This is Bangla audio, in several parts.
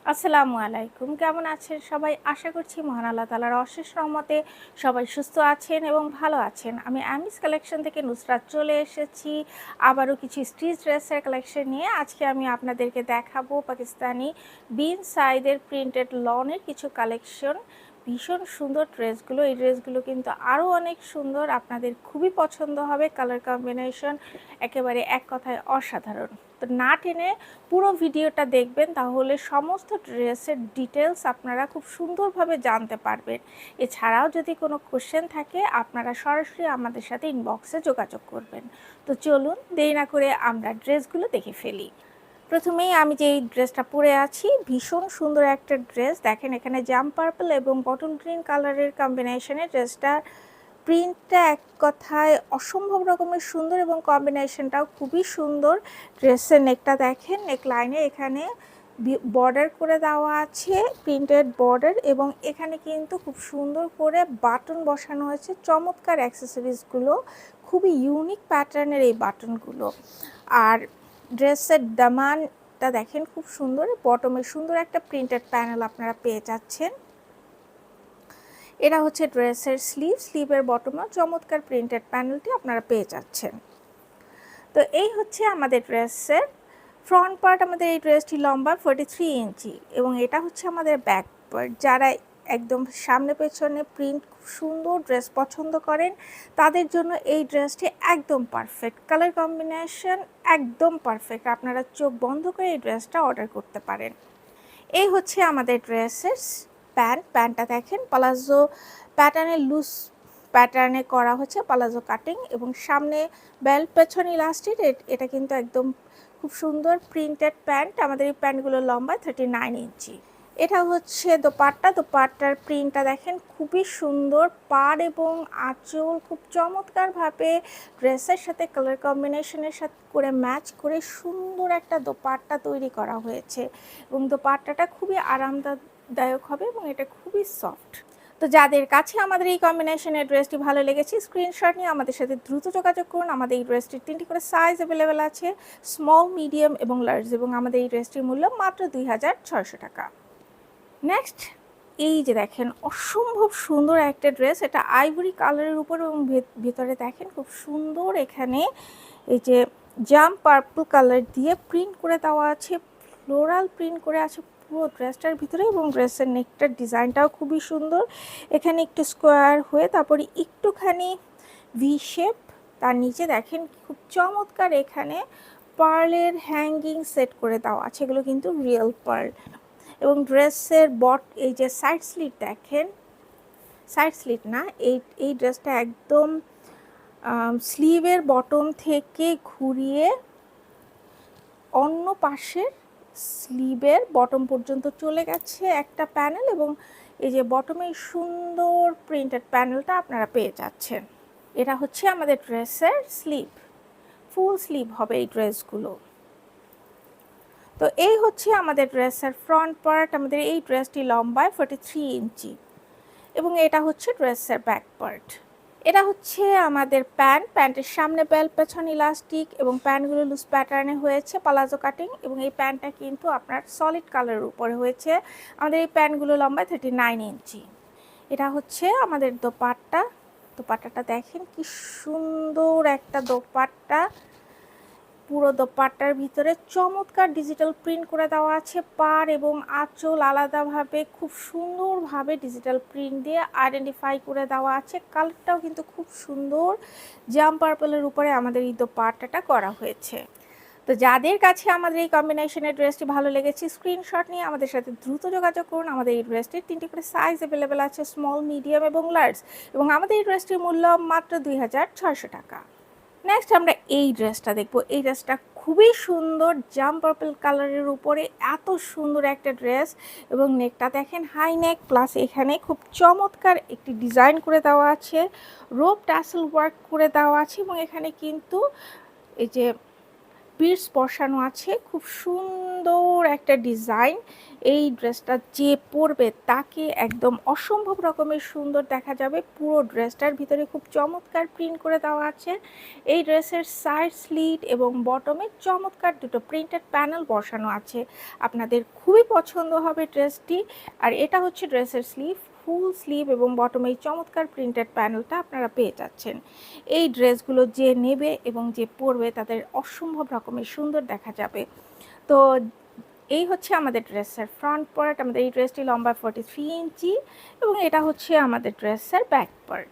আসসালামু আলাইকুম। কেমন আছেন সবাই? আশা করছি মহান আল্লাহ তাআলার অশেষ রহমতে সবাই সুস্থ আছেন এবং ভালো আছেন। আমি আমিস কালেকশন থেকে নুসরাত চলে এসেছি আবারও কিছু স্টিচ ড্রেসের কালেকশন নিয়ে। আজকে আমি আপনাদেরকে দেখাবো পাকিস্তানি বিন সাইদের প্রিন্টেড লনের কিছু কালেকশন। ভীষণ সুন্দর ড্রেসগুলো। এই ড্রেসগুলো কিন্তু আরও অনেক সুন্দর, আপনাদের খুবই পছন্দ হবে। কালার কম্বিনেশন একেবারে এক কথায় অসাধারণ। তো না টেনে পুরো ভিডিওটা দেখবেন, তাহলে সমস্ত ড্রেসের ডিটেলস আপনারা খুব সুন্দরভাবে জানতে পারবেন। এছাড়াও যদি কোনো কোশ্চেন থাকে আপনারা সরাসরি আমাদের সাথে ইনবক্সে যোগাযোগ করবেন। তো চলুন দেরি না করে আমরা ড্রেসগুলো দেখে ফেলি। প্রথমেই আমি যে এই ড্রেসটা পরে আছি, ভীষণ সুন্দর একটা ড্রেস। দেখেন এখানে জাম পার্পল এবং বটল গ্রিন কালারের কম্বিনেশনে ড্রেসটা প্রিন্টটা এক কথায় অসম্ভব রকমের সুন্দর এবং কম্বিনেশনটাও খুবই সুন্দর। ড্রেসের নেকটা দেখেন, নেক লাইনে এখানে বর্ডার করে দেওয়া আছে, প্রিন্টেড বর্ডার, এবং এখানে কিন্তু খুব সুন্দর করে বাটন বসানো হয়েছে। চমৎকার অ্যাক্সেসরিজগুলো, খুবই ইউনিক প্যাটার্নের এই বাটনগুলো। আর ড্রেসের দামানটা দেখেন খুব সুন্দর, বটমে সুন্দর একটা প্রিন্টেড প্যানেল আপনারা পেয়ে যাচ্ছেন। এটা হচ্ছে ড্রেসের স্লিভের বটমে চমৎকার প্রিন্টেড প্যানেলটি আপনারা পেয়ে যাচ্ছেন। তো এই হচ্ছে আমাদের ড্রেসের ফ্রন্ট পার্ট। আমাদের এই ড্রেসটি লম্বা 43 ইঞ্চি এবং এটা হচ্ছে আমাদের ব্যাক পার্ট। যারা একদম সামনে পেছনে প্রিন্ট খুব সুন্দর ড্রেস পছন্দ করেন তাদের জন্য এই ড্রেসটি একদম পারফেক্ট। কালার কম্বিনেশন একদম পারফেক্ট, আপনারা চোখ বন্ধ করে এই ড্রেসটা অর্ডার করতে পারেন। এই হচ্ছে আমাদের ড্রেসের প্যান্টটা দেখেন পালাজো প্যাটার্নের লুজ প্যাটার্নে করা হচ্ছে, পালাজো কাটিং, এবং সামনে বেল্ট, পেছন ইলাস্টিক। এটা কিন্তু একদম খুব সুন্দর প্রিন্টেড প্যান্ট। আমাদের এই প্যান্টগুলো লম্বা 39 ইঞ্চি। এটা হচ্ছে দোপাট্টার প্রিন্টটা দেখেন খুবই সুন্দর। পাড় এবং আঁচল খুব চমৎকারভাবে ড্রেসের সাথে কালার কম্বিনেশনের সাথে করে ম্যাচ করে সুন্দর একটা দোপাট্টা তৈরি করা হয়েছে এবং দোপাট্টাটা খুবই আরামদায়ক হবে এবং এটা খুবই সফট। তো যাদের কাছে আমাদের এই কম্বিনেশনের ড্রেসটি ভালো লেগেছে, স্ক্রিনশট নিয়ে আমাদের সাথে দ্রুত যোগাযোগ করুন। আমাদের এই ড্রেসটির 3টি করে সাইজ অ্যাভেলেবেল আছে, স্মল, মিডিয়াম এবং লার্জ, এবং আমাদের এই ড্রেসটির মূল্য মাত্র 2600 টাকা। নেক্সট, এই যে দেখেন অসম্ভব সুন্দর একটা ড্রেস। এটা আইভরি কালারের উপর এবং ভেতরে দেখেন খুব সুন্দর এখানে এই যে জাম পার্পল কালার দিয়ে প্রিন্ট করে দেওয়া আছে, ফ্লোরাল প্রিন্ট করে আছে পুরো ড্রেসটার ভিতরে, এবং ড্রেসের নেকটার ডিজাইনটাও খুবই সুন্দর। এখানে একটু স্কোয়ার হয়ে তারপরে একটুখানি ভি শেপ, তার নিচে দেখেন খুব চমৎকার এখানে পার্লের হ্যাঙ্গিং সেট করে দেওয়া আছে, এগুলো কিন্তু রিয়েল পার্ল। এবং ড্রেসের এই যে সাইড স্লিট দেখেন, সাইড স্লিট না, এই ড্রেসটা একদম স্লিভের বটম থেকে ঘুরিয়ে অন্য পাশের স্লিভের বটম পর্যন্ত চলে গেছে একটা প্যানেল, এবং এই যে বটমে সুন্দর প্রিন্টেড প্যানেলটা আপনারা পেয়ে যাচ্ছেন। এটা হচ্ছে আমাদের ড্রেসের স্লিভ, ফুল স্লিভ হবে এই ড্রেসগুলো। তো এই হচ্ছে আমাদের ড্রেসের ফ্রন্ট পার্ট। আমাদের এই ড্রেসটি লম্বায় 43 ইঞ্চি এবং এটা হচ্ছে ড্রেসের ব্যাক পার্ট। এটা হচ্ছে আমাদের প্যান্টের সামনে বেল্ট, পেছন ইলাস্টিক, এবং প্যান্টগুলো লুজ প্যাটার্নে হয়েছে, পালাজো কাটিং, এবং এই প্যান্টটা কিন্তু আপনার সলিড কালারের উপরে হয়েছে। আমাদের এই প্যান্টগুলো লম্বায় 39 ইঞ্চি। এটা হচ্ছে আমাদের দোপাট্টাটা দেখেন কি সুন্দর একটা দোপাট্টা। পুরো দোপাট্টার ভিতরে চমৎকার ডিজিটাল প্রিন্ট করে দেওয়া আছে। পাড় এবং আঁচল আলাদাভাবে খুব সুন্দরভাবে ডিজিটাল প্রিন্ট দিয়ে আইডেন্টিফাই করে দেওয়া আছে। কালারটাও কিন্তু খুব সুন্দর, জাম পার্পলের উপরে আমাদের এই দোপাট্টাটা করা হয়েছে। তো যাদের কাছে আমাদের এই কম্বিনেশনের ড্রেসটি ভালো লেগেছে, স্ক্রিনশট নিয়ে আমাদের সাথে দ্রুত যোগাযোগ করুন। আমাদের এই ড্রেসটির 3টি করে সাইজ অ্যাভেলেবেল আছে, স্মল, মিডিয়াম এবং লার্জ, এবং আমাদের এই ড্রেসটির মূল্য মাত্র 2600 টাকা। নেক্সট আমরা এই ড্রেসটা দেখব। এই ড্রেসটা খুবই সুন্দর, জাম পার্পল কালারের উপরে এত সুন্দর একটা ড্রেস, এবং নেকটা দেখেন হাই নেক, প্লাস এখানে খুব চমৎকার একটি ডিজাইন করে দেওয়া আছে, রোপ টাসেল ওয়ার্ক করে দেওয়া আছে, এবং এখানে কিন্তু এই যে বিটস বসানো আছে, খুব সুন্দর একটা ডিজাইন। এই ড্রেসটা যে পরবে তাকে একদম অসম্ভব রকমের সুন্দর দেখা যাবে। পুরো ড্রেসটার ভিতরে খুব চমৎকার প্রিন্ট করে দেওয়া আছে। এই ড্রেসের সাইড স্লিট এবং বটমে চমৎকার দুটো প্রিন্টেড প্যানেল বসানো আছে। আপনাদের খুবই পছন্দ হবে ড্রেসটি। আর এটা হচ্ছে ড্রেসের স্লিভ, ফুল স্লিভ এবং বটমে এই চমৎকার প্রিন্টেড প্যানেলটা আপনারা পেয়ে যাচ্ছেন। এই ড্রেসগুলো যে নেবে এবং যে পরবে তাদের অসম্ভব রকমের সুন্দর দেখা যাবে। তো এই হচ্ছে আমাদের ড্রেসের ফ্রন্ট পার্ট। আমাদের এই ড্রেসটি লম্বা 43 ইঞ্চি এবং এটা হচ্ছে আমাদের ড্রেসের ব্যাক পার্ট।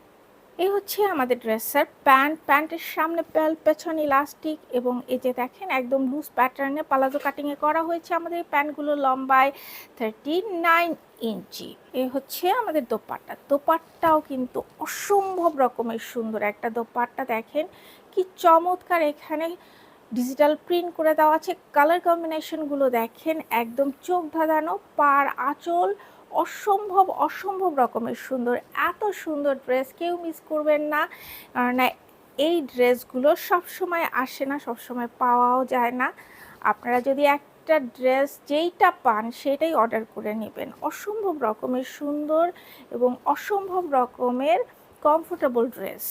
এই হচ্ছে আমাদের ড্রেসের প্যান্ট। প্যান্টের সামনে পেছনে ইলাস্টিক এবং এই যে দেখেন একদম লুজ প্যাটার্নে পালাজো কাটিংয়ে করা হয়েছে। আমাদের এই প্যান্টগুলো লম্বায় 39 ইঞ্চি। এ হচ্ছে আমাদের দোপাট্টা। দোপাট্টাও কিন্তু অসম্ভব রকমের সুন্দর একটা দোপাট্টা। দেখেন কি চমৎকার এখানে ডিজিটাল প্রিন্ট করে দেওয়া আছে। কালার কম্বিনেশনগুলো দেখেন একদম চোখ ধাঁধানো। পাড় আঁচল অসম্ভব রকমের সুন্দর। এত সুন্দর ড্রেস কেউ মিস করবেন না, কারণ এই ড্রেসগুলো সবসময় আসে না, সবসময় পাওয়াও যায় না। আপনারা যদি একটা ড্রেস যেইটা পান সেটাই অর্ডার করে নেবেন। অসম্ভব রকমের সুন্দর এবং অসম্ভব রকমের কমফোর্টেবল ড্রেস।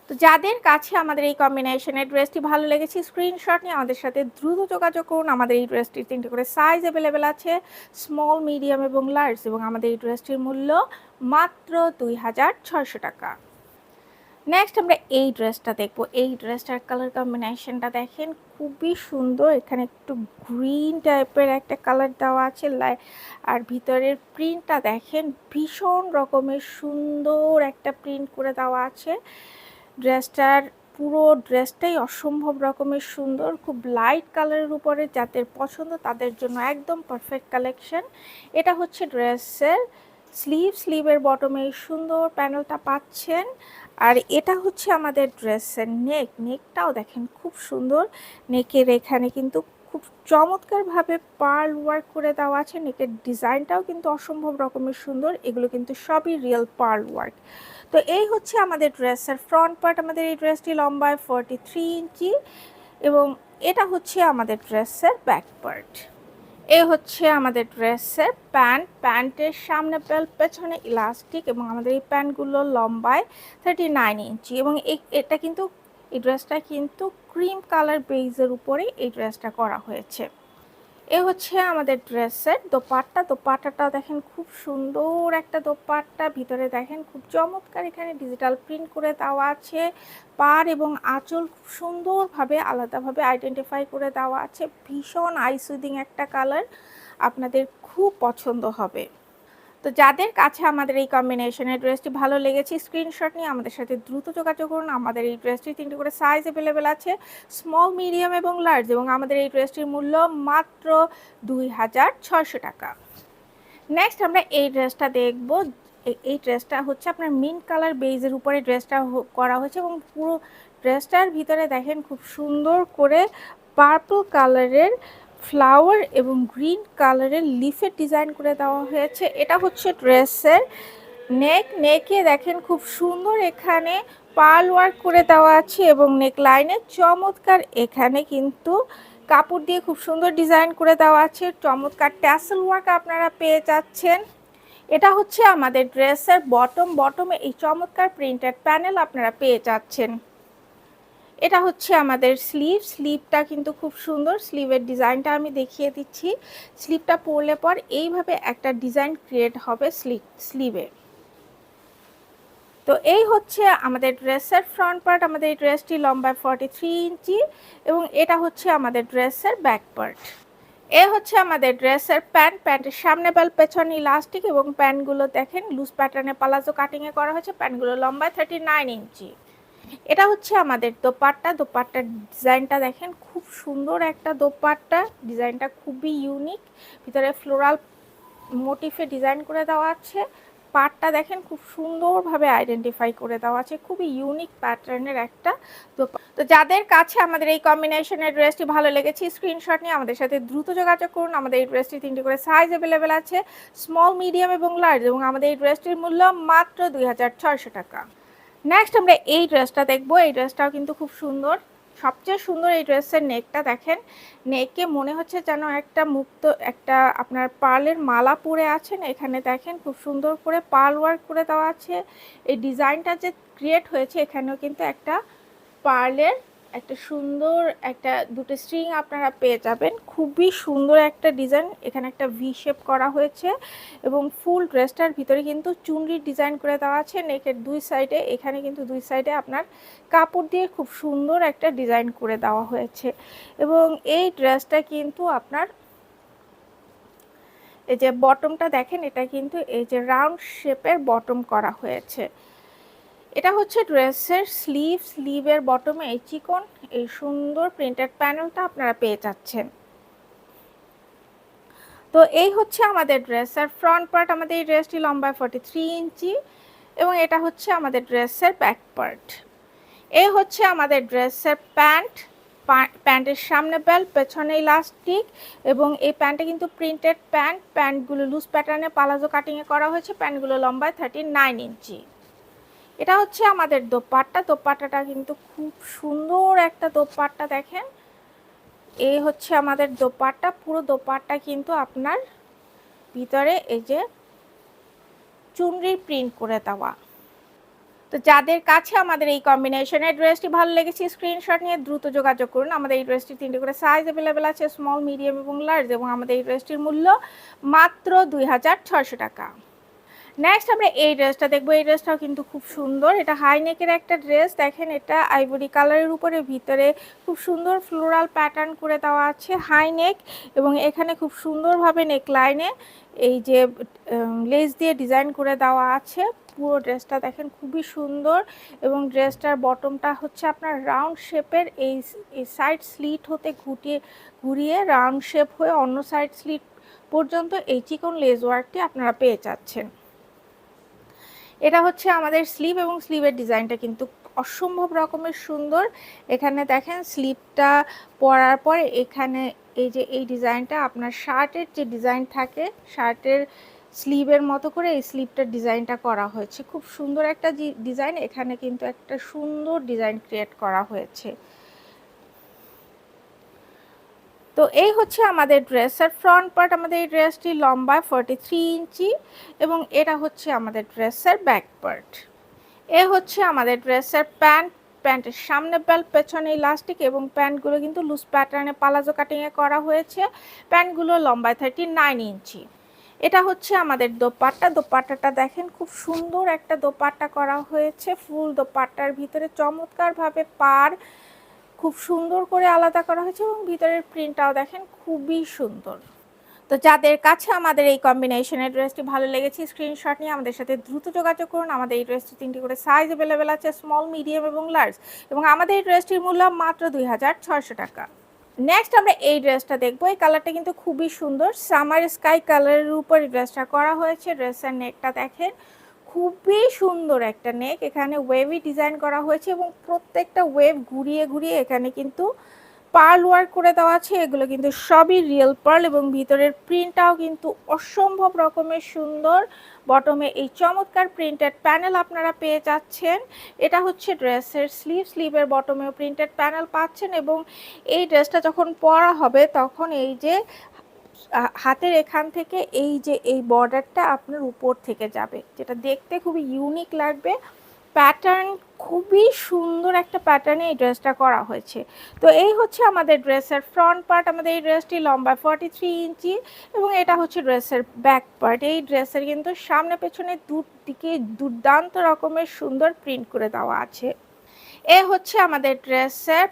তো যাদের কাছে আমাদের এই কম্বিনেশনের ড্রেসটি ভালো লেগেছে স্ক্রিনশট নিয়ে আমাদের সাথে দ্রুত যোগাযোগ করুন। আমাদের এই ড্রেসটির 3টে করে সাইজ অ্যাভেলেবেল আছে, স্মল, মিডিয়াম এবং লার্জ, এবং আমাদের এই ড্রেসটির মূল্য মাত্র 2600 টাকা। নেক্সট আমরা এই ড্রেসটা দেখব। এই ড্রেসটার কালার কম্বিনেশনটা দেখেন খুবই সুন্দর। এখানে একটু গ্রিন টাইপের একটা কালার দেওয়া আছে, আর ভিতরের প্রিন্টটা দেখেন ভীষণ রকমের সুন্দর একটা প্রিন্ট করে দেওয়া আছে। ড্রেসটার পুরো ড্রেসটাই অসম্ভব রকমের সুন্দর, খুব লাইট কালারের উপরে। যাদের পছন্দ তাদের জন্য একদম পারফেক্ট কালেকশন। এটা হচ্ছে ড্রেসের স্লিভের বটমে সুন্দর প্যানেলটা পাচ্ছেন। আর এটা হচ্ছে আমাদের ড্রেসের নেকটাও দেখেন খুব সুন্দর। নেকের এখানে কিন্তু খুব চমৎকারভাবে পার্ল ওয়ার্ক করে দেওয়া আছে। নেকের ডিজাইনটাও কিন্তু অসম্ভব রকমের সুন্দর। এগুলো কিন্তু সবই রিয়েল পার্ল ওয়ার্ক। তো এই হচ্ছে আমাদের ড্রেসের ফ্রন্ট পার্ট। আমাদের এই ড্রেসটি লম্বায় 43 ইঞ্চি এবং এটা হচ্ছে আমাদের ড্রেসের ব্যাক পার্ট। এই হচ্ছে আমাদের ড্রেসের প্যান্টের সামনে পেছনে ইলাস্টিক এবং আমাদের এই প্যান্টগুলো লম্বায় 39 ইঞ্চি এবং এটা কিন্তু এই ড্রেসটা কিন্তু ক্রিম কালার বেজের উপরে এই ড্রেসটা করা হয়েছে। এ হচ্ছে আমাদের ড্রেসের দোপাট্টাটাও দেখেন খুব সুন্দর একটা দোপাট্টা। ভিতরে দেখেন খুব চমৎকার এখানে ডিজিটাল প্রিন্ট করে দেওয়া আছে। পাড় এবং আঁচল খুব সুন্দরভাবে আলাদাভাবে আইডেন্টিফাই করে দেওয়া আছে। ভীষণ আইসুদিং একটা কালার, আপনাদের খুব পছন্দ হবে। তো যাদের কাছে আমাদের এই কম্বিনেশনের ড্রেসটি ভালো লেগেছে স্ক্রিনশট নিয়ে আমাদের সাথে দ্রুত যোগাযোগ করুন। আমাদের এই ড্রেসটির 3টে করে সাইজ অ্যাভেলেবেল আছে, স্মল, মিডিয়াম এবং লার্জ, এবং আমাদের এই ড্রেসটির মূল্য মাত্র 2600 টাকা। নেক্সট আমরা এই ড্রেসটা দেখব। এই ড্রেসটা হচ্ছে আপনার মিন্ট কালার বেজের উপরে ড্রেসটা করা হয়েছে এবং পুরো ড্রেসটার ভিতরে দেখেন খুব সুন্দর করে পার্পল কালারের ফ্লাওয়ার এবং গ্রিন কালারের লিফের ডিজাইন করে দেওয়া হয়েছে। এটা হচ্ছে ড্রেসের নেকে দেখেন খুব সুন্দর এখানে পার্ল ওয়ার্ক করে দেওয়া আছে এবং নেক লাইনে চমৎকার এখানে কিন্তু কাপড় দিয়ে খুব সুন্দর ডিজাইন করে দেওয়া আছে। চমৎকার ট্যাসেল ওয়ার্ক আপনারা পেয়ে যাচ্ছেন। এটা হচ্ছে আমাদের ড্রেসের বটমে এই চমৎকার প্রিন্টেড প্যানেল আপনারা পেয়ে যাচ্ছেন। এটা হচ্ছে আমাদের স্লিভটা কিন্তু খুব সুন্দর। স্লিভের ডিজাইনটা আমি দেখিয়ে দিচ্ছি। স্লিভটা পরলে পর এইভাবে একটা ডিজাইন ক্রিয়েট হবে স্লিভে। তো এই হচ্ছে আমাদের ড্রেসের ফ্রন্ট পার্ট। আমাদের এই ড্রেসটি লম্বায় 43 ইঞ্চি এবং এটা হচ্ছে আমাদের ড্রেসের ব্যাক পার্ট। এ হচ্ছে আমাদের ড্রেসের প্যান্টের সামনে পেছনে ইলাস্টিক এবং প্যান্টগুলো দেখেন লুজ প্যাটার্নে পালাজো কাটিংয়ে করা হয়েছে। প্যান্টগুলো লম্বায় 39 ইঞ্চি। এটা হচ্ছে আমাদের দোপাট্টার ডিজাইনটা দেখেন খুব সুন্দর একটা দোপাট্টা। ডিজাইনটা খুবই ইউনিক, ভিতরে ফ্লোরাল মোটিফে ডিজাইন করে দেওয়া আছে। পাটটা দেখেন খুব সুন্দরভাবে আইডেন্টিফাই করে দেওয়া আছে, খুবই ইউনিক প্যাটার্নের একটা দোপাট্টা। তো যাদের কাছে আমাদের এই কম্বিনেশনের ড্রেসটি ভালো লেগেছে স্ক্রিনশট নিয়ে আমাদের সাথে দ্রুত যোগাযোগ করুন। আমাদের এই ড্রেসটি 3টে করে সাইজ অ্যাভেলেবেল আছে, স্মল, মিডিয়াম এবং লার্জ, এবং আমাদের এই ড্রেসটির মূল্য মাত্র 2600 টাকা। নেক্সট আমরা এই ড্রেসটা দেখবো। এই ড্রেসটাও কিন্তু খুব সুন্দর, সবচেয়ে সুন্দর এই ড্রেসের নেকটা দেখেন, নেকে মনে হচ্ছে যেন একটা মুক্ত একটা আপনার পার্লের মালা পরে আছেন। এখানে দেখেন খুব সুন্দর করে পার্ল ওয়ার্ক করে দেওয়া আছে। এই ডিজাইনটা যে ক্রিয়েট হয়েছে এখানেও কিন্তু একটা পার্লের একটা সুন্দর একটা দুটো স্ট্রিং আপনারা পেয়ে যাবেন। খুবই সুন্দর একটা ডিজাইন, এখানে একটা ভি শেপ করা হয়েছে এবং ফুল ড্রেসটার ভিতরে কিন্তু চুনরির ডিজাইন করে দেওয়া আছে। নেকের দুই সাইডে, এখানে কিন্তু দুই সাইডে আপনার কাপড় দিয়ে খুব সুন্দর একটা ডিজাইন করে দেওয়া হয়েছে এবং এই ড্রেসটা কিন্তু আপনার এই যে বটমটা দেখেন, এটা কিন্তু এই যে রাউন্ড শেপের বটম করা হয়েছে। এটা হচ্ছে ড্রেসের স্লিভের বটমে এই চিকন এই সুন্দর প্রিন্টেড প্যানেলটা আপনারা পেয়ে যাচ্ছেন। তো এই হচ্ছে আমাদের ড্রেসের ফ্রন্ট পার্ট। আমাদের এই ড্রেসটি লম্বায় 43 ইঞ্চি এবং এটা হচ্ছে আমাদের ড্রেসের ব্যাক পার্ট। এই হচ্ছে আমাদের ড্রেসের প্যান্ট। প্যান্টের সামনে বেল্ট, পেছনে ইলাস্টিক এবং এই প্যান্টে কিন্তু প্রিন্টেড প্যান্টগুলো লুজ প্যাটার্নে পালাজো কাটিংয়ে করা হয়েছে। প্যান্টগুলো লম্বায় 39 ইঞ্চি। এটা হচ্ছে আমাদের দোপাট্টা। দোপাট্টাটা কিন্তু খুব সুন্দর একটা দোপাট্টা দেখেন। এই হচ্ছে আমাদের দোপাট্টা। পুরো দোপাট্টা কিন্তু আপনার ভিতরে এই যে চুনরির প্রিন্ট করে দেওয়া। তো যাদের কাছে আমাদের এই কম্বিনেশনের ড্রেসটি ভালো লেগেছে স্ক্রিনশট নিয়ে দ্রুত যোগাযোগ করুন। আমাদের এই ড্রেসটির 3টে করে সাইজ অ্যাভেলেবেল আছে, স্মল, মিডিয়াম এবং লার্জ, এবং আমাদের এই ড্রেসটির মূল্য মাত্র 2600 টাকা। নেক্সট আমরা এই ড্রেসটা দেখবো। এই ড্রেসটাও কিন্তু খুব সুন্দর। এটা হাই নেকের একটা ড্রেস দেখেন। এটা আইভরি কালারের উপরে ভিতরে খুব সুন্দর ফ্লোরাল প্যাটার্ন করে দেওয়া আছে, হাই নেক, এবং এখানে খুব সুন্দরভাবে নেক লাইনে এই যে লেস দিয়ে ডিজাইন করে দেওয়া আছে। পুরো ড্রেসটা দেখেন খুবই সুন্দর এবং ড্রেসটার বটমটা হচ্ছে আপনার রাউন্ড শেপের। এই সাইড স্লিট হতে ঘুরিয়ে রাউন্ড শেপ হয়ে অন্য সাইড স্লিট পর্যন্ত এই চিকন লেস ওয়ার্কটি আপনারা পেয়ে যাচ্ছেন। এটা হচ্ছে আমাদের স্লিভ এবং স্লিভের ডিজাইনটা কিন্তু অসম্ভব রকমের সুন্দর। এখানে দেখেন স্লিভটা পরার পর এখানে এই যে এই ডিজাইনটা আপনার শার্টের যে ডিজাইন থাকে, শার্টের স্লিভের মতো করে এই স্লিভটার ডিজাইনটা করা হয়েছে। খুব সুন্দর একটা ডিজাইন। এখানে কিন্তু একটা সুন্দর ডিজাইন ক্রিয়েট করা হয়েছে। তো এই হচ্ছে আমাদের ড্রেসের ফ্রন্ট পার্ট। আমাদের এই ড্রেসটি লম্বায় 43 ইঞ্চি এবং এটা হচ্ছে আমাদের ড্রেসের ব্যাক পার্ট। এ হচ্ছে আমাদের ড্রেসের প্যান্টের সামনে বেল্ট, পেছনে ইলাস্টিক, এবং প্যান্টগুলো কিন্তু লুজ প্যাটার্নে পালাজো কাটিংয়ে করা হয়েছে। প্যান্টগুলো লম্বায় 39 ইঞ্চি। এটা হচ্ছে আমাদের দোপাট্টা। দোপাট্টাটা দেখেন খুব সুন্দর একটা দোপাট্টা করা হয়েছে। ফুল দোপাট্টার ভিতরে চমৎকারভাবে পাড় খুব সুন্দর করে আলাদা করা হয়েছে এবং ভিতরের প্রিন্টটাও দেখেন খুবই সুন্দর। তো যাদের কাছে আমাদের এই কম্বিনেশনের ড্রেসটি ভালো লেগেছে স্ক্রিনশট নিয়ে আমাদের সাথে দ্রুত যোগাযোগ করুন। আমাদের এই ড্রেসটি 3টি করে সাইজ অ্যাভেলেবেল আছে, স্মল, মিডিয়াম এবং লার্জ, এবং আমাদের এই ড্রেসটির মূল্য মাত্র 2600 টাকা। নেক্সট আমরা এই ড্রেসটা দেখবো। এই কালারটা কিন্তু খুবই সুন্দর, সামার স্কাই কালারের উপর এই ড্রেসটা করা হয়েছে। ড্রেসের নেকটা দেখেন খুবই সুন্দর একটা নেক। এখানে ওয়েভি ডিজাইন করা হয়েছে এবং প্রত্যেকটা ওয়েভ ঘুরিয়ে ঘুরিয়ে এখানে কিন্তু পার্ল ওয়ার্ক করে দেওয়া আছে। এগুলো কিন্তু সবই রিয়েল পার্ল এবং ভিতরের প্রিন্টটাও কিন্তু অসম্ভব রকমের সুন্দর। বটমে এই চমৎকার প্রিন্টেড প্যানেল আপনারা পেয়ে যাচ্ছেন। এটা হচ্ছে ড্রেসের স্লিভের বটমেও প্রিন্টেড প্যানেল পাচ্ছেন এবং এই ড্রেসটা যখন পরা হবে তখন এই যে হাতের এখান থেকে এই যে এই বর্ডারটা আপনার উপর থেকে যাবে, যেটা দেখতে খুবই ইউনিক লাগবে। প্যাটার্ন খুবই সুন্দর একটা প্যাটার্নে এই ড্রেসটা করা হয়েছে। তো এই হচ্ছে আমাদের ড্রেসের ফ্রন্ট পার্ট। আমাদের এই ড্রেসটি লম্বা 43 ইঞ্চি এবং এটা হচ্ছে ড্রেসের ব্যাক পার্ট। এই ড্রেসের কিন্তু সামনে পেছনে দুদিকে দুর্দান্ত রকমের সুন্দর প্রিন্ট করে দেওয়া আছে। এ হচ্ছে আমাদের ড্রেসের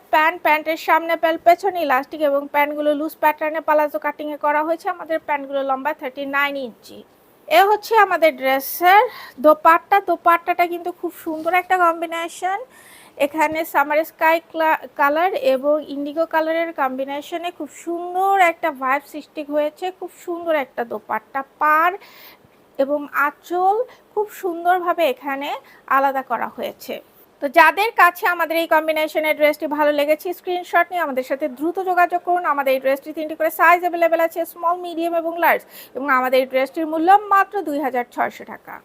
প্যান্টের সামনে বেল্ট, পেছনে ইলাস্টিক, এবং প্যান্টগুলো লুজ প্যাটার্নে পালাজো কাটিংয়ে করা হয়েছে। আমাদের প্যান্টগুলো লম্বা 39 ইঞ্চি। এ হচ্ছে আমাদের ড্রেসের দোপাট্টা। দোপাট্টাটা কিন্তু খুব সুন্দর একটা কম্বিনেশন। এখানে সামার স্কাই কালার এবং ইন্ডিগো কালারের কম্বিনেশনে খুব সুন্দর একটা ভাইব সৃষ্টি হয়েছে। খুব সুন্দর একটা দোপাট্টা, পাড় এবং আঁচল খুব সুন্দরভাবে এখানে আলাদা করা হয়েছে। তো যাদের কাছে আমাদের এই কম্বিনেশনের ড্রেসটি ভালো লেগেছে স্ক্রিনশট নিয়ে আমাদের সাথে দ্রুত যোগাযোগ করুন। আমাদের এই ড্রেসটি 3টি করে সাইজ অ্যাভেলেবেল আছে, স্মল, মিডিয়াম এবং লার্জ, এবং আমাদের এই ড্রেসটির মূল্য মাত্র 2600 টাকা।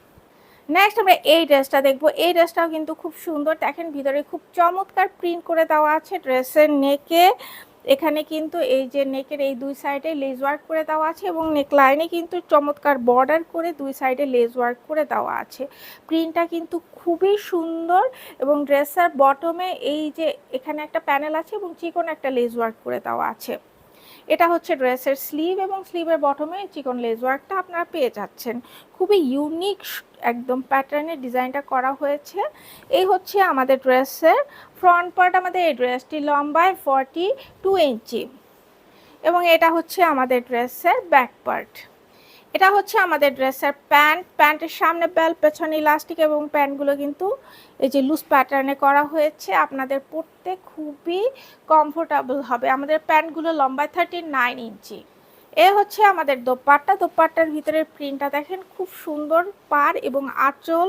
নেক্সট আমরা এই ড্রেসটা দেখবো। এই ড্রেসটাও কিন্তু খুব সুন্দর, দেখেন ভিতরে খুব চমৎকার প্রিন্ট করে দেওয়া আছে। ড্রেসের নেকে এখানে কিন্তু এই যে নেকের এই দুই সাইডে লেস ওয়ার্ক করে দেওয়া আছে এবং নেক লাইনে কিন্তু চমৎকার বর্ডার করে দুই সাইডে লেস ওয়ার্ক করে দেওয়া আছে। প্রিন্টটা কিন্তু খুবই সুন্দর এবং ড্রেসের বটমে এই যে এখানে একটা প্যানেল আছে এবং চিকন একটা লেস ওয়ার্ক করে দেওয়া আছে। এটা হচ্ছে ড্রেসের স্লিভ এবং স্লিভের বটমে চিকন লেস ওয়ার্কটা আপনারা পেয়ে যাচ্ছেন। খুবই ইউনিক একদম প্যাটার্নের ডিজাইনটা করা হয়েছে। এই হচ্ছে আমাদের ড্রেসের ফ্রন্ট পার্ট। আমাদের এই ড্রেসটি লম্বায় 42 ইঞ্চি এবং এটা হচ্ছে আমাদের ড্রেসের ব্যাক পার্ট। এটা হচ্ছে আমাদের ড্রেসের প্যান্ট। প্যান্টের সামনে বেল্ট, পেছনে ইলাস্টিক এবং প্যান্টগুলো কিন্তু এই যে লুজ প্যাটার্নে করা হয়েছে। আপনাদের পরতে খুবই কমফোর্টেবল হবে। আমাদের প্যান্টগুলো লম্বায় 39 ইঞ্চি। এ হচ্ছে আমাদের দোপাট্টা। দোপাট্টার ভিতরের প্রিন্টটা দেখেন খুব সুন্দর। পাড় এবং আঁচল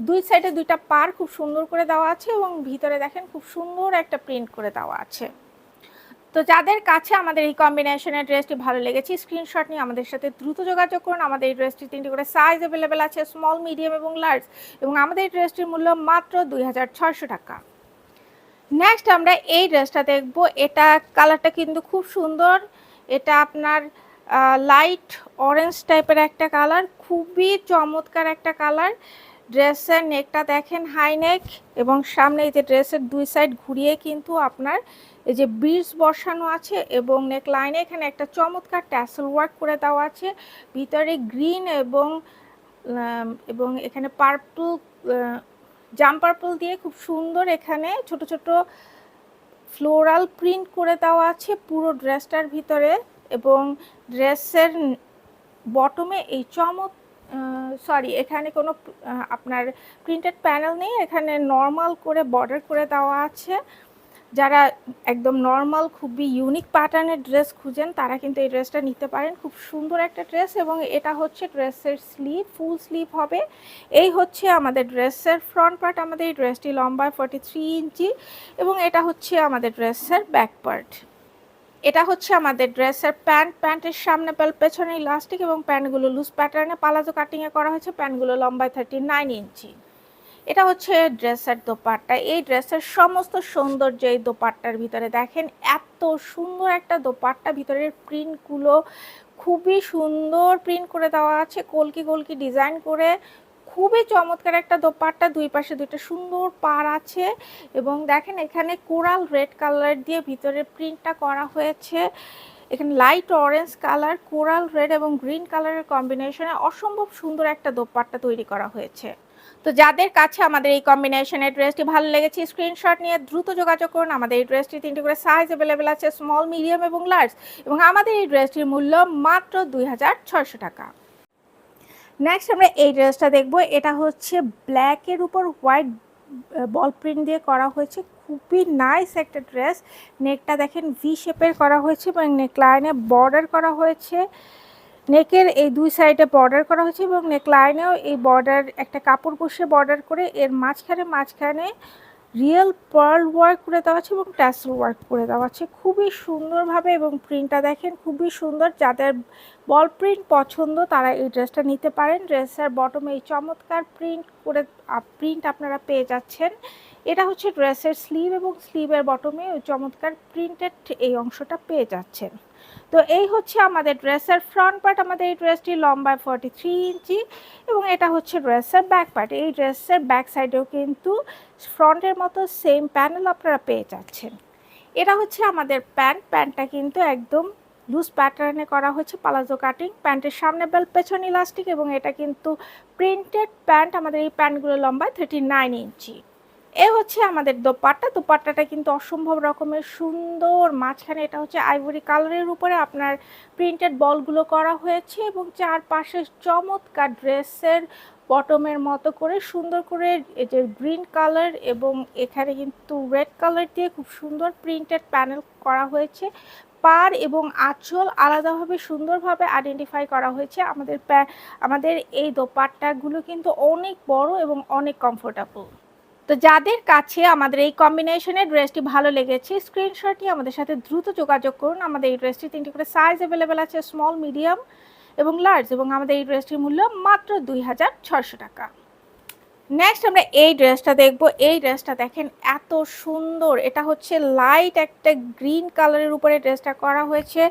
দুই সাইডে দুইটা পাড় খুব সুন্দর করে দেওয়া আছে এবং ভিতরে দেখেন খুব সুন্দর একটা প্রিন্ট করে দেওয়া আছে। তো যাদের কাছে আমাদের এই কম্বিনেশনের ড্রেসটি ভালো লেগেছে স্ক্রিনশট নিয়ে আমাদের সাথে দ্রুত যোগাযোগ করুন। আমাদের এই ড্রেসটি 3টি করে সাইজ অ্যাভেলেবেল আছে, স্মল, মিডিয়াম এবং লার্জ, এবং আমাদের এই ড্রেসটির মূল্য মাত্র 2600 টাকা। নেক্সট আমরা এই ড্রেসটা দেখব। এটা কালারটা কিন্তু খুব সুন্দর। এটা আপনার লাইট অরেঞ্জ টাইপের একটা কালার, খুবই চমৎকার একটা কালার। ড্রেসের নেকটা দেখেন হাই নেক এবং সামনে এই যে ড্রেসের দুই সাইড ঘুরিয়ে কিন্তু আপনার এই যে বিডস বসানো আছে এবং নেক লাইনে এখানে একটা চমৎকার ট্যাসেল ওয়ার্ক করে দেওয়া আছে। ভিতরে গ্রিন এবং এখানে পার্পল, জাম পার্পল দিয়ে খুব সুন্দর এখানে ছোট ছোট ফ্লোরাল প্রিন্ট করে দেওয়া আছে পুরো ড্রেসটার ভিতরে। এবং ড্রেসের বটমে এই এখানে কোনো আপনার প্রিন্টেড প্যানেল নেই, এখানে নর্মাল করে বর্ডার করে দেওয়া আছে। যারা একদম নর্মাল খুবই ইউনিক প্যাটার্নের ড্রেস খুঁজেন তারা কিন্তু এই ড্রেসটা নিতে পারেন। খুব সুন্দর একটা ড্রেস এবং এটা হচ্ছে ড্রেসের স্লিভ, ফুল স্লিভ হবে। এই হচ্ছে আমাদের ড্রেসের ফ্রন্ট পার্ট। আমাদের এই ড্রেসটি লম্বায় 43 ইঞ্চি এবং এটা হচ্ছে আমাদের ড্রেসের ব্যাক পার্ট। এটা হচ্ছে আমাদের ড্রেসের প্যান্ট। প্যান্টের সামনে বেল্ট, পেছনে ইলাস্টিক এবং প্যান্টগুলো লুজ প্যাটার্নে পালাজো কাটিংয়ে করা হয়েছে। প্যান্টগুলো লম্বায় 39 ইঞ্চি। এটা হচ্ছে ড্রেসের দোপাট্টা। এই ড্রেসের সমস্ত সৌন্দর্য এই দোপাট্টার ভিতরে দেখেন, এত সুন্দর একটা দোপাট্টা। ভিতরের প্রিন্টগুলো খুবই সুন্দর প্রিন্ট করে দেওয়া আছে, কলকি কলকি ডিজাইন করে। খুবই চমৎকার একটা দোপাট্টা। দুই পাশে দুইটা সুন্দর পাড় আছে এবং দেখেন এখানে কোরাল রেড কালার দিয়ে ভিতরের প্রিন্টটা করা হয়েছে। এখানে light orange colour, coral red এবং গ্রিন কালারের কম্বিনেশনে অসম্ভব সুন্দর একটা দোপাট্টা তৈরি করা হয়েছে। তো যাদের কাছে আমাদের এই কম্বিনেশনের ড্রেসটি ভালো লেগেছে স্ক্রিনশট নিয়ে দ্রুত যোগাযোগ করুন। আমাদের এই ড্রেসটি 3টি করে সাইজ অ্যাভেলেবেল আছে, স্মল, মিডিয়াম এবং লার্জ, এবং আমাদের এই ড্রেসটির মূল্য মাত্র 2600 টাকা। নেক্সট আমরা এই ড্রেসটা দেখব। এটা হচ্ছে ব্ল্যাকের উপর হোয়াইট বল প্রিন্ট দিয়ে করা হয়েছে। খুবই নাইস একটা ড্রেস। নেকটা দেখেন ভি শেপের করা হয়েছে এবং নেক লাইনে বর্ডার করা হয়েছে। নেকের এই দুই সাইডে বর্ডার করা হয়েছে এবং নেক লাইনেও এই বর্ডার একটা কাপড় বসিয়ে বর্ডার করে এর মাঝখানে রিয়েল পার্ল ওয়ার্ক করে দেওয়া আছে এবং ট্যাসেল ওয়ার্ক করে দেওয়া আছে খুবই সুন্দরভাবে। এবং প্রিন্টটা দেখেন খুবই সুন্দর। যাদের বল প্রিন্ট পছন্দ তারা এই ড্রেসটা নিতে পারেন। ড্রেসের বটমে এই চমৎকার প্রিন্ট আপনারা পেয়ে যাচ্ছেন। এটা হচ্ছে ড্রেসের স্লিভ এবং স্লিভের বটমে ওই চমৎকার প্রিন্টেড এই অংশটা পেয়ে যাচ্ছেন। তো এই হচ্ছে আমাদের ড্রেসের ফ্রন্ট পার্ট। আমাদের এই ড্রেসটি লম্বায় 43 ইঞ্চি এবং এটা হচ্ছে ড্রেসের ব্যাক পার্ট। এই ড্রেসের ব্যাক সাইডেও কিন্তু ফ্রন্টের মতো সেম প্যানেল আপনারা পেয়ে যাচ্ছেন। এটা হচ্ছে আমাদের প্যান্টটা কিন্তু একদম লুজ প্যাটার্নে করা হয়েছে, পালাজো কাটিং। প্যান্টের সামনে বেল্ট, পেছনে ইলাস্টিক এবং এটা কিন্তু প্রিন্টেড প্যান্ট। আমাদের এই প্যান্টগুলো লম্বায় 39 ইঞ্চি। এ হচ্ছে আমাদের দোপাট্টা। দোপাট্টাটা কিন্তু অসম্ভব রকমের সুন্দর। মাঝখানে এটা হচ্ছে আইভরি কালারের উপরে আপনার প্রিন্টেড বলগুলো করা হয়েছে এবং চারপাশে চমৎকার ড্রেসের বটমের মতো করে সুন্দর করে এই যে গ্রিন কালার এবং এখানে কিন্তু রেড কালার দিয়ে খুব সুন্দর প্রিন্টেড প্যানেল করা হয়েছে। পাড় এবং আঁচল আলাদাভাবে সুন্দরভাবে আইডেন্টিফাই করা হয়েছে। আমাদের এই দোপাট্টাগুলো কিন্তু অনেক বড় এবং অনেক কমফোর্টেবল। তো যাদের কাছে আমাদের এই কম্বিনেশনের ড্রেসটি ভালো লেগেছে স্ক্রিনশট নিয়ে আমাদের সাথে দ্রুত যোগাযোগ করুন। আমাদের এই ড্রেসটি 3টি করে সাইজ অ্যাভেলেবেল আছে, স্মল, মিডিয়াম এবং লার্জ, এবং আমাদের এই ড্রেসটির মূল্য মাত্র 2600 টাকা। নেক্সট আমরা এই ড্রেসটা দেখব। এই ড্রেসটা দেখেন এত সুন্দর, এটা হচ্ছে লাইট একটা গ্রিন কালারের উপরে ড্রেসটা করা হয়েছে।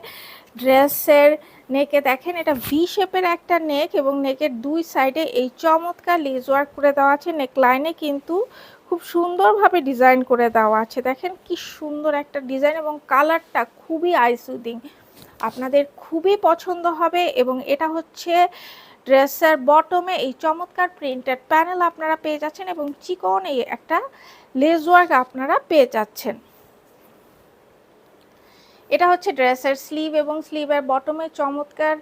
ড্রেসের নেকে দেখেন এটা ভি শেপের একটা নেক, এবং নেকের দুই সাইডে এই চমৎকার লেস ওয়ার্ক করে দেওয়া আছে। নেক লাইনে কিন্তু খুব সুন্দরভাবে ডিজাইন করে দেওয়া আছে। দেখেন কি সুন্দর একটা ডিজাইন, এবং কালারটা খুবই আইসুদিং, আপনাদের খুবই পছন্দ হবে। এবং এটা হচ্ছে ড্রেসের বটমে এই চমৎকার প্রিন্টেড প্যানেল আপনারা পেয়ে যাচ্ছেন, এবং চিকন এই একটা লেস ওয়ার্ক আপনারা পেয়ে যাচ্ছেন। এটা হচ্ছে ড্রেসের স্লিভ, এবং স্লিভের বটমে চমৎকার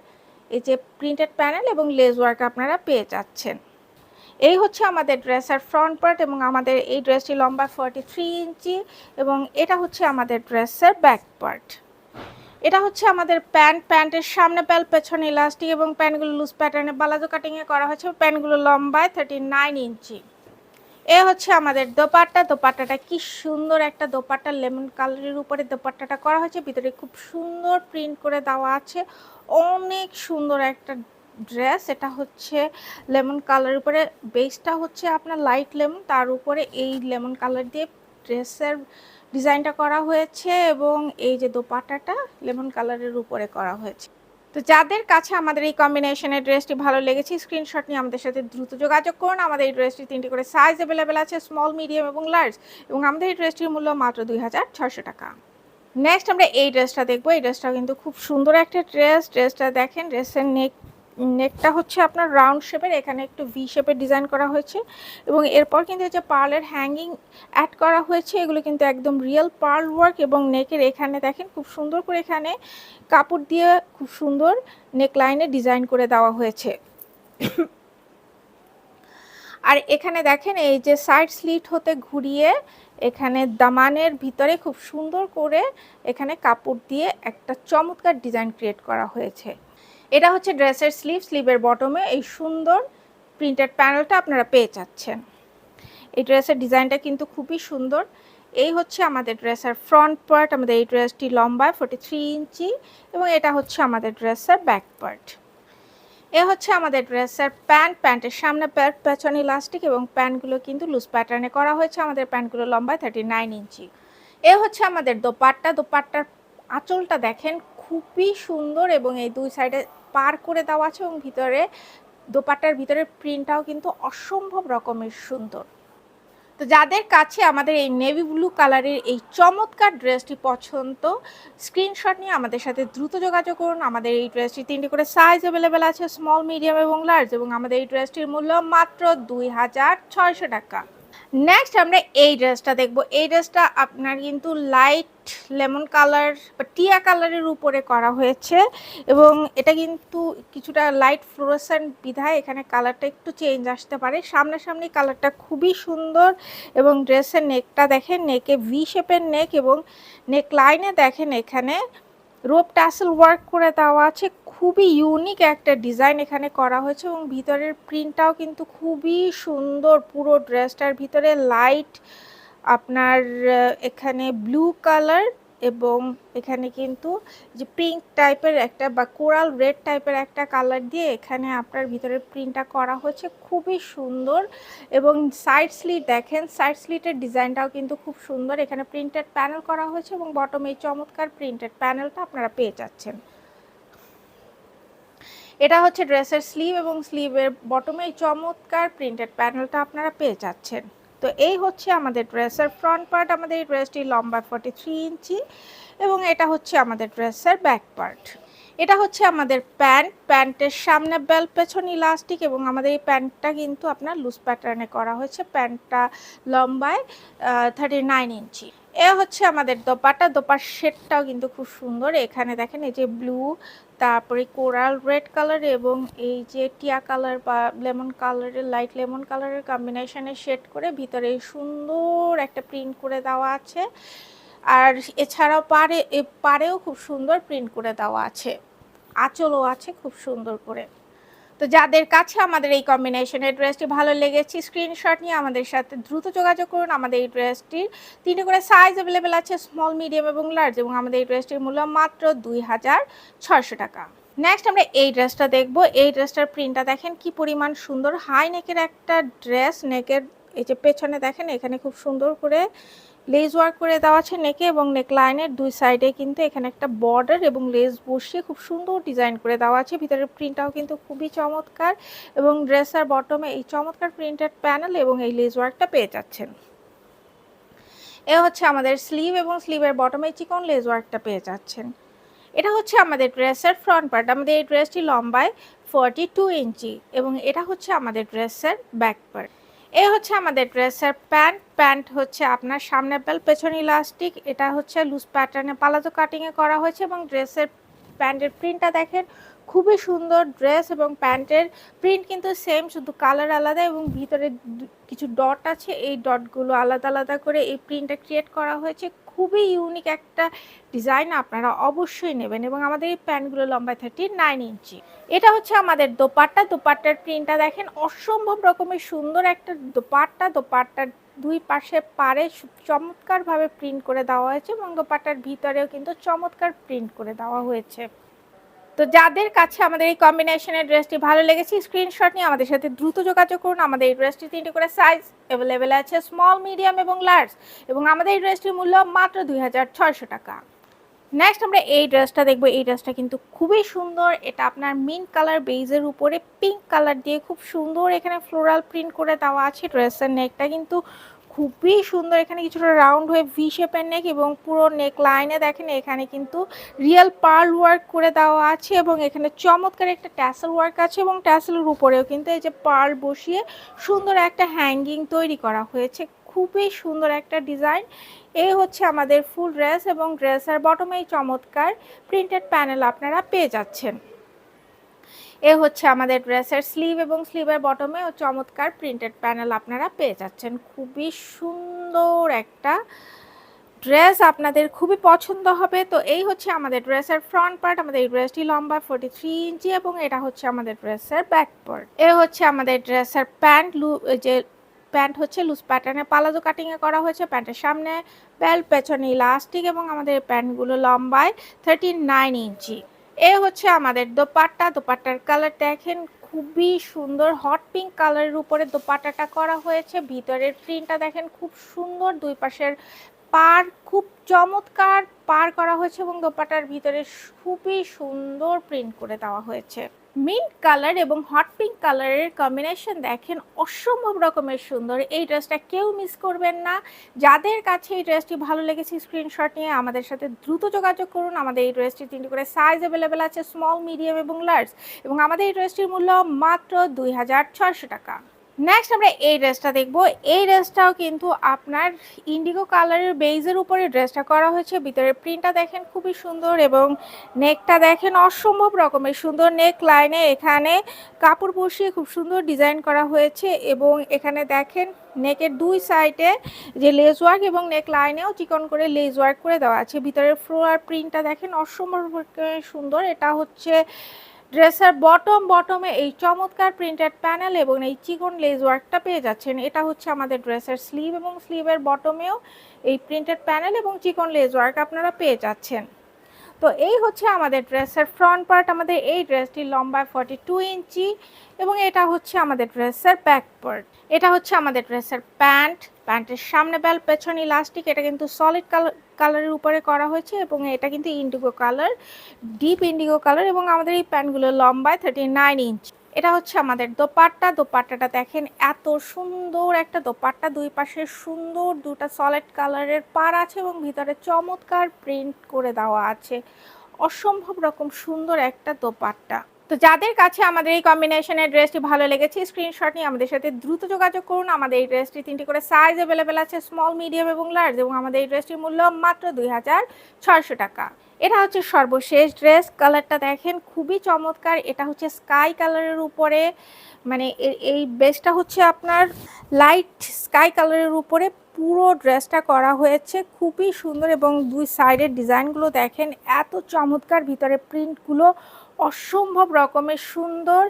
এই যে প্রিন্টেড প্যানেল এবং লেস ওয়ার্ক আপনারা পেয়ে যাচ্ছেন। এই হচ্ছে আমাদের ড্রেসের ফ্রন্ট পার্ট, এবং আমাদের এই ড্রেসটি লম্বা 43 ইঞ্চি, এবং এটা হচ্ছে আমাদের ড্রেসের ব্যাক পার্ট। এটা হচ্ছে আমাদের প্যান্টের সামনে বেল্ট, পেছনে ইলাস্টিক, এবং প্যান্টগুলো লুজ প্যাটার্নে বালাজো কাটিংয়ে করা হয়েছে। প্যান্টগুলো লম্বায় 39 ইঞ্চি। এ হচ্ছে আমাদের দোপাট্টা। দোপাট্টাটা কি সুন্দর একটা দোপাট্টা, লেমন কালারের উপরে দোপাট্টাটা করা হয়েছে, ভিতরে খুব সুন্দর প্রিন্ট করে দেওয়া আছে। অনেক সুন্দর একটা ড্রেস। এটা হচ্ছে লেমন কালারের উপরে, বেসটা হচ্ছে আপনার লাইট লেমন, তার উপরে এই লেমন কালার দিয়ে ড্রেসের ডিজাইনটা করা হয়েছে, এবং এই যে দোপাট্টাটা লেমন কালারের উপরে করা হয়েছে। তো যাদের কাছে আমাদের এই কম্বিনেশনের ড্রেসটি ভালো লেগেছে, স্ক্রিনশট নিয়ে আমাদের সাথে দ্রুত যোগাযোগ করুন। আমাদের এই ড্রেসটি 3টি করে সাইজ অ্যাভেলেবেল আছে, স্মল, মিডিয়াম এবং লার্জ, এবং আমাদের এই ড্রেসটির মূল্য মাত্র 2600 টাকা। নেক্সট আমরা এই ড্রেসটা দেখবো। এই ড্রেসটা কিন্তু খুব সুন্দর একটা ড্রেস। ড্রেসটা দেখেন, ড্রেসের নেকটা হচ্ছে আপনার রাউন্ড শেপের, এখানে একটু ভি শেপের ডিজাইন করা হয়েছে, এবং এরপর কিন্তু হচ্ছে পার্লের হ্যাঙ্গিং অ্যাড করা হয়েছে। এগুলো কিন্তু একদম রিয়েল পার্ল ওয়ার্ক, এবং নেকের এখানে দেখেন খুব সুন্দর করে এখানে কাপড় দিয়ে খুব সুন্দর নেকলাইনে ডিজাইন করে দেওয়া হয়েছে। আর এখানে দেখেন এই যে সাইড স্লিট হতে ঘুরিয়ে এখানে দামানের ভিতরে খুব সুন্দর করে এখানে কাপড় দিয়ে একটা চমৎকার ডিজাইন ক্রিয়েট করা হয়েছে। এটা হচ্ছে ড্রেসের স্লিভ। স্লিভের বটমে এই সুন্দর প্রিন্টেড প্যানেলটা আপনারা পেয়ে যাচ্ছেন। এই ড্রেসের ডিজাইনটা কিন্তু খুবই সুন্দর। এই হচ্ছে আমাদের ড্রেসের ফ্রন্ট পার্ট। আমাদের এই ড্রেসটি লম্বায় 43 ইঞ্চি, এবং এটা হচ্ছে আমাদের ড্রেসের ব্যাক পার্ট। এ হচ্ছে আমাদের ড্রেসের প্যান্টের সামনে বেল্ট, পেছনে ইলাস্টিক, এবং প্যান্টগুলো কিন্তু লুজ প্যাটার্নে করা হয়েছে। আমাদের প্যান্টগুলো লম্বায় 39 ইঞ্চি। এ হচ্ছে আমাদের দোপাট্টা। দোপাট্টার আঁচলটা দেখেন খুবই সুন্দর, এবং এই দুই সাইডে পার করে দেওয়া আছে, এবং ভিতরে দোপাট্টার ভিতরে প্রিন্টটাও কিন্তু অসম্ভব রকমের সুন্দর। তো যাদের কাছে আমাদের এই নেভি ব্লু কালারের এই চমৎকার ড্রেসটি পছন্দ, স্ক্রিনশট নিয়ে আমাদের সাথে দ্রুত যোগাযোগ করুন। আমাদের এই ড্রেসটি 3টি করে সাইজ অ্যাভেলেবেল আছে, স্মল, মিডিয়াম এবং লার্জ, এবং আমাদের এই ড্রেসটির মূল্য মাত্র 2600 টাকা। নেক্সট আমরা এই ড্রেসটা দেখব। এই ড্রেসটা আপনার কিন্তু লাইট লেমন কালার বা টিয়া কালারের উপরে করা হয়েছে, এবং এটা কিন্তু কিছুটা লাইট ফ্লোরোসেন্ট বিধায় এখানে কালারটা একটু চেঞ্জ আসতে পারে। সামনাসামনি কালারটা খুবই সুন্দর, এবং ড্রেসের নেকটা দেখেন, নেকে ভি শেপের নেক, এবং নেক লাইনে দেখেন এখানে রোপ টাসেল ওয়ার্ক করে দেওয়া আছে। খুবই ইউনিক একটা ডিজাইন এখানে করা হয়েছে, এবং ভিতরের প্রিন্টটাও কিন্তু খুবই সুন্দর। পুরো ড্রেসটার ভিতরে লাইট আপনার এখানে ব্লু কালার, এবং এখানে কিন্তু যে পিঙ্ক টাইপের একটা বা কোরাল রেড টাইপের একটা কালার দিয়ে এখানে আপনার ভিতরের প্রিন্টটা করা হয়েছে, খুবই সুন্দর। এবং সাইড স্লিট দেখেন, সাইড স্লিটের ডিজাইনটাও কিন্তু খুব সুন্দর। এখানে প্রিন্টেড প্যানেল করা হয়েছে, এবং বটমে এই চমৎকার প্রিন্টেড প্যানেলটা আপনারা পেয়ে যাচ্ছেন। এটা হচ্ছে ড্রেসের স্লিভ, এবং স্লিভের বটমে এই চমৎকার প্রিন্টেড প্যানেলটা আপনারা পেয়ে যাচ্ছেন। তো এই হচ্ছে আমাদের ড্রেসের ফ্রন্ট পার্ট। আমাদের এই ড্রেসটি লম্বা 43 ইঞ্চি, এবং এটা হচ্ছে আমাদের ড্রেসের ব্যাক পার্ট। এটা হচ্ছে আমাদের প্যান্টের সামনে বেল্ট, পেছনে ইলাস্টিক, এবং আমাদের এই প্যান্টটা কিন্তু আপনার লুজ প্যাটার্নে করা হয়েছে। প্যান্টটা লম্বায় 39 ইঞ্চি। এ হচ্ছে আমাদের দোপাট্টা। দোপার শেডটাও কিন্তু খুব সুন্দর। এখানে দেখেন এই যে ব্লু, তারপরে কোরাল রেড কালার, এবং এই যে টিয়া কালার বা লেমন কালারের, লাইট লেমন কালারের কম্বিনেশনে শেড করে ভিতরে সুন্দর একটা প্রিন্ট করে দেওয়া আছে। আর এছাড়াও পাড়েও খুব সুন্দর প্রিন্ট করে দেওয়া আছে, আঁচলও আছে খুব সুন্দর করে। তো যাদের কাছে আমাদের এই কম্বিনেশনের ড্রেসটি ভালো লেগেছে স্ক্রিনশট নিয়ে আমাদের সাথে দ্রুত যোগাযোগ করুন। আমাদের এই ড্রেসটির 3টে করে সাইজ অ্যাভেলেবেল আছে, স্মল, মিডিয়াম এবং লার্জ, এবং আমাদের এই ড্রেসটির মূল্য মাত্র 2600 টাকা। নেক্সট আমরা এই ড্রেসটা দেখব। এই ড্রেসটার প্রিন্টটা দেখেন কি পরিমাণ সুন্দর, হাই নেকের একটা ড্রেস। নেকের এই যে পেছনে দেখেন এখানে খুব সুন্দর করে লেস ওয়ার্ক করে দেওয়া আছে নেকে, এবং নেক লাইনের দুই সাইডে কিন্তু এখানে একটা বর্ডার এবং লেস বসিয়ে খুব সুন্দর ডিজাইন করে দেওয়া আছে। ভিতরের প্রিন্টটাও কিন্তু খুবই চমৎকার, এবং ড্রেসের বটমে এই চমৎকার প্রিন্টেড প্যানেল এবং এই লেস ওয়ার্কটা পেয়ে যাচ্ছেন। এ হচ্ছে আমাদের স্লিভ, এবং স্লিভের বটমে চিকন লেস ওয়ার্কটা পেয়ে যাচ্ছেন। এটা হচ্ছে আমাদের ড্রেসের ফ্রন্ট পার্ট। আমাদের এই ড্রেসটি লম্বায় 42 ইঞ্চি, এবং এটা হচ্ছে আমাদের ড্রেসের ব্যাক পার্ট। এই হচ্ছে আমাদের ড্রেসের প্যান্ট। প্যান্ট হচ্ছে আপনার সামনে বেল, পেছনে ইলাস্টিক। এটা হচ্ছে লুজ প্যাটার্নে পালাজো কাটিংয়ে করা হয়েছে, এবং ড্রেসের প্যান্টের প্রিন্টটা দেখেন খুবই সুন্দর। ড্রেস এবং প্যান্টের প্রিন্ট কিন্তু সেম, শুধু কালার আলাদা, এবং ভিতরে কিছু ডট আছে, এই ডটগুলো আলাদা আলাদা করে এই প্রিন্টটা ক্রিয়েট করা হয়েছে। খুবই ইউনিক একটা ডিজাইন, আপনারা অবশ্যই নেবেন। এবং আমাদের এই প্যান্টগুলো লম্বায় 39 ইঞ্চি। এটা হচ্ছে আমাদের দোপাট্টা। দোপাট্টার প্রিন্টটা দেখেন অসম্ভব রকমের সুন্দর একটা দোপাট্টা। দোপাট্টার দুই পাশে পাড়ে চমৎকারভাবে প্রিন্ট করে দেওয়া হয়েছে, এবং দোপাট্টার ভিতরেও কিন্তু চমৎকার প্রিন্ট করে দেওয়া হয়েছে। তো যাদের কাছে আমাদের এই কম্বিনেশনের ড্রেসটি ভালো লেগেছে স্ক্রিনশট নিয়ে আমাদের সাথে দ্রুত যোগাযোগ করুন। আমাদের এই ড্রেসটি 3টে করে সাইজ অ্যাভেলেবেল আছে, স্মল, মিডিয়াম এবং লার্জ, এবং আমাদের এই ড্রেসটির মূল্য মাত্র 2600 টাকা। নেক্সট আমরা এই ড্রেসটা দেখবো। এই ড্রেসটা কিন্তু খুবই সুন্দর। এটা আপনার মিন্ট কালার বেজের উপরে পিঙ্ক কালার দিয়ে খুব সুন্দর এখানে ফ্লোরাল প্রিন্ট করে দেওয়া আছে। ড্রেসের নেকটা কিন্তু খুবই সুন্দর, এখানে কিছুটা রাউন্ড হয়ে ভি শেপের নেক, এবং পুরো নেক লাইনে দেখেন এখানে কিন্তু রিয়েল পার্ল ওয়ার্ক করে দেওয়া আছে, এবং এখানে চমৎকার একটা ট্যাসেল ওয়ার্ক আছে, এবং ট্যাসেলের উপরেও কিন্তু এই যে পার্ল বসিয়ে সুন্দর একটা হ্যাঙ্গিং তৈরি করা হয়েছে। খুবই সুন্দর একটা ডিজাইন। এই হচ্ছে আমাদের ফুল ড্রেস, এবং ড্রেসের বটমে এই চমৎকার প্রিন্টেড প্যানেল আপনারা পেয়ে যাচ্ছেন। এ হচ্ছে আমাদের ড্রেসের স্লিভ, এবং স্লিভের বটমে ও চমৎকার প্রিন্টেড প্যানেল আপনারা পেয়ে যাচ্ছেন। খুবই সুন্দর একটা ড্রেস, আপনাদের খুবই পছন্দ হবে। তো এই হচ্ছে আমাদের ড্রেসের ফ্রন্ট পার্ট। আমাদের এই ড্রেসটি লম্বা 43 ইঞ্চি, এবং এটা হচ্ছে আমাদের ড্রেসের ব্যাক পার্ট। এ হচ্ছে আমাদের ড্রেসের প্যান্ট। যে প্যান্ট হচ্ছে লুজ প্যাটার্নে পালাজো কাটিংয়ে করা হয়েছে। প্যান্টের সামনে বেল্ট, পেছনে ইলাস্টিক, এবং আমাদের প্যান্টগুলো লম্বায় 39 ইঞ্চি। এ হচ্ছে আমাদের দোপাট্টা। দোপাট্টার কালার দেখেন খুবই সুন্দর, হট পিঙ্ক কালারের উপরে দোপাট্টাটা করা হয়েছে। ভিতরের প্রিন্টটা দেখেন খুব সুন্দর, দুই পাশের পার খুব চমৎকার পার করা হয়েছে, এবং দোপাট্টার ভিতরে খুবই সুন্দর প্রিন্ট করে দেওয়া হয়েছে। মিন্ট কালার এবং হট পিঙ্ক কালারের কম্বিনেশন দেখেন অসম্ভব রকমের সুন্দর। এই ড্রেসটা কেউ মিস করবেন না। যাদের কাছে এই ড্রেসটি ভালো লেগেছে স্ক্রিনশট নিয়ে আমাদের সাথে দ্রুত যোগাযোগ করুন। আমাদের এই ড্রেসটি 3টে করে সাইজ অ্যাভেলেবেল আছে, স্মল, মিডিয়াম এবং লার্জ, এবং আমাদের এই ড্রেসটির মূল্য মাত্র 2600 টাকা। নেক্সট আমরা এই ড্রেসটা দেখব। এই ড্রেসটাও কিন্তু আপনার ইন্ডিগো কালারের বেইজের উপরে ড্রেসটা করা হয়েছে। ভিতরের প্রিন্টটা দেখেন খুবই সুন্দর, এবং নেকটা দেখেন অসম্ভব রকমের সুন্দর। নেক লাইনে এখানে কাপড় বসিয়ে খুব সুন্দর ডিজাইন করা হয়েছে, এবং এখানে দেখেন নেকের দুই সাইডে যে লেস ওয়ার্ক, এবং নেক লাইনেও চিকন করে লেস ওয়ার্ক করে দেওয়া আছে। ভিতরের ফ্লোয়ার প্রিন্টটা দেখেন অসম্ভব সুন্দর। এটা হচ্ছে ড্রেসের বটমে এই চমৎকার প্রিন্টেড প্যানেল এবং এই চিকন লেস ওয়ার্কটা পেয়ে যাচ্ছেন। এটা হচ্ছে আমাদের ড্রেসের স্লিভ, এবং স্লিভের বটমেও এই প্রিন্টেড প্যানেল এবং চিকন লেস ওয়ার্ক আপনারা পেয়ে যাচ্ছেন। তো এই হচ্ছে আমাদের ড্রেসের ফ্রন্ট পার্ট। আমাদের এই ড্রেসটি লম্বায় 42 ইঞ্চি, এবং এটা হচ্ছে আমাদের ড্রেসের ব্যাক পার্ট। এটা হচ্ছে আমাদের ড্রেসের প্যান্ট। প্যান্টের সামনে বেল্ট, পেছনে ইলাস্টিক। এটা কিন্তু সলিড কালারের উপরে করা হয়েছে, এবং এটা কিন্তু Indigo colour, deep Indigo colour, এবং আমাদের এই প্যান্টগুলো লম্বায় 39 ইঞ্চি। এটা হচ্ছে আমাদের দোপাট্টা। দোপাট্টাটা দেখেন এত সুন্দর একটা দোপাট্টা, দুই পাশে সুন্দর দুটা সলিড কালারের পার আছে, এবং ভিতরে চমৎকার প্রিন্ট করে দেওয়া আছে। অসম্ভব রকম সুন্দর একটা দোপাট্টা। তো যাদের কাছে আমাদের এই কম্বিনেশনের ড্রেসটি ভালো লেগেছে স্ক্রিনশট নিয়ে আমাদের সাথে দ্রুত যোগাযোগ করুন। আমাদের এই ড্রেসটি 3টে করে সাইজ অ্যাভেলেবেল আছে, স্মল, মিডিয়াম এবং লার্জ, এবং আমাদের এই ড্রেসটির মূল্য মাত্র 2600 টাকা। এটা হচ্ছে সর্বশেষ ড্রেস। কালারটা দেখেন খুবই চমৎকার। এটা হচ্ছে স্কাই কালারের উপরে, মানে এই বেসটা হচ্ছে আপনার লাইট স্কাই কালারের উপরে পুরো ড্রেসটা করা হয়েছে, খুবই সুন্দর এবং দুই সাইডের ডিজাইনগুলো দেখেন এত চমৎকার, ভিতরে প্রিন্টগুলো অসম্ভব রকমের সুন্দর।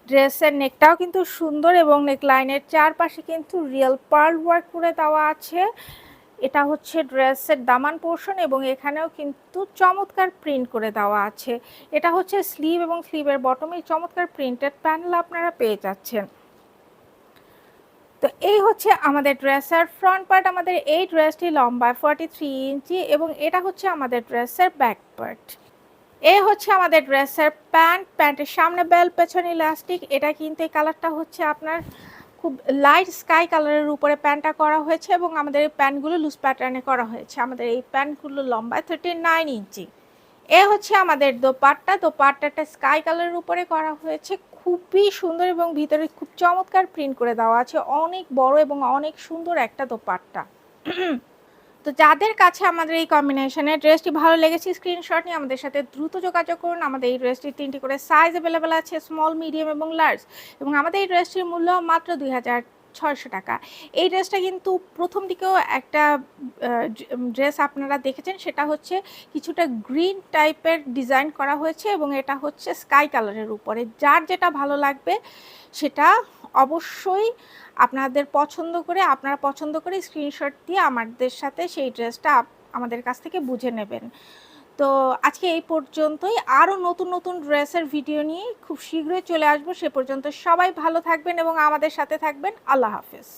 ড্রেসের নেকটাও কিন্তু সুন্দর এবং নেকলাইনের চারপাশে কিন্তু রিয়েল পার্ল ওয়ার্ক করে দেওয়া আছে। এটা হচ্ছে ড্রেসের দামান পোর্শন এবং এখানেও কিন্তু চমৎকার প্রিন্ট করে দেওয়া আছে। এটা হচ্ছে স্লিভ এবং স্লিভের বটমে চমৎকার প্রিন্টেড প্যানেল আপনারা পেয়ে যাচ্ছেন। তো এই হচ্ছে আমাদের ড্রেসের ফ্রন্ট পার্ট। আমাদের এই ড্রেসটি লম্বায় 43 ইঞ্চি এবং এটা হচ্ছে আমাদের ড্রেসের ব্যাক পার্ট। এই হচ্ছে আমাদের ড্রেসের প্যান্ট। প্যান্টের সামনে বেল, পেছনে ইলাস্টিক। এটা কিন্তু এই কালারটা হচ্ছে আপনার খুব লাইট স্কাই কালারের উপরে প্যান্টটা করা হয়েছে এবং আমাদের এই প্যান্টগুলো লুজ প্যাটার্নে করা হয়েছে। আমাদের এই প্যান্টগুলো লম্বায় 39 ইঞ্চি। এ হচ্ছে আমাদের দোপাট্টা। দোপাট্টাটা স্কাই কালারের উপরে করা হয়েছে, খুবই সুন্দর এবং ভিতরে খুব চমৎকার প্রিন্ট করে দেওয়া আছে। অনেক বড় এবং অনেক সুন্দর একটা দোপাট্টা। তো যাদের কাছে আমাদের এই কম্বিনেশনের ড্রেসটি ভালো লেগেছে, স্ক্রিনশট নিয়ে আমাদের সাথে দ্রুত যোগাযোগ করুন। আমাদের এই ড্রেসটির 3টি করে সাইজ অ্যাভেলেবেল আছে, স্মল, মিডিয়াম এবং লার্জ, এবং আমাদের এই ড্রেসটির মূল্য মাত্র 2600 টাকা। এই ড্রেসটা কিন্তু প্রথম দিকেও একটা ড্রেস আপনারা দেখেছেন, সেটা হচ্ছে কিছুটা গ্রিন টাইপের ডিজাইন করা হয়েছে এবং এটা হচ্ছে স্কাই কালারের উপরে। যার যেটা ভালো লাগবে সেটা অবশ্যই আপনারা পছন্দ করে স্ক্রিনশট দিয়ে আমাদের সাথে সেই ড্রেসটা আমাদের কাছ থেকে বুঝে নেবেন। তো আজকে এই পর্যন্তই। আরও নতুন নতুন ড্রেসের ভিডিও নিয়ে খুব শীঘ্রই চলে আসবো। সে পর্যন্ত সবাই ভালো থাকবেন এবং আমাদের সাথে থাকবেন। আল্লাহ হাফেজ।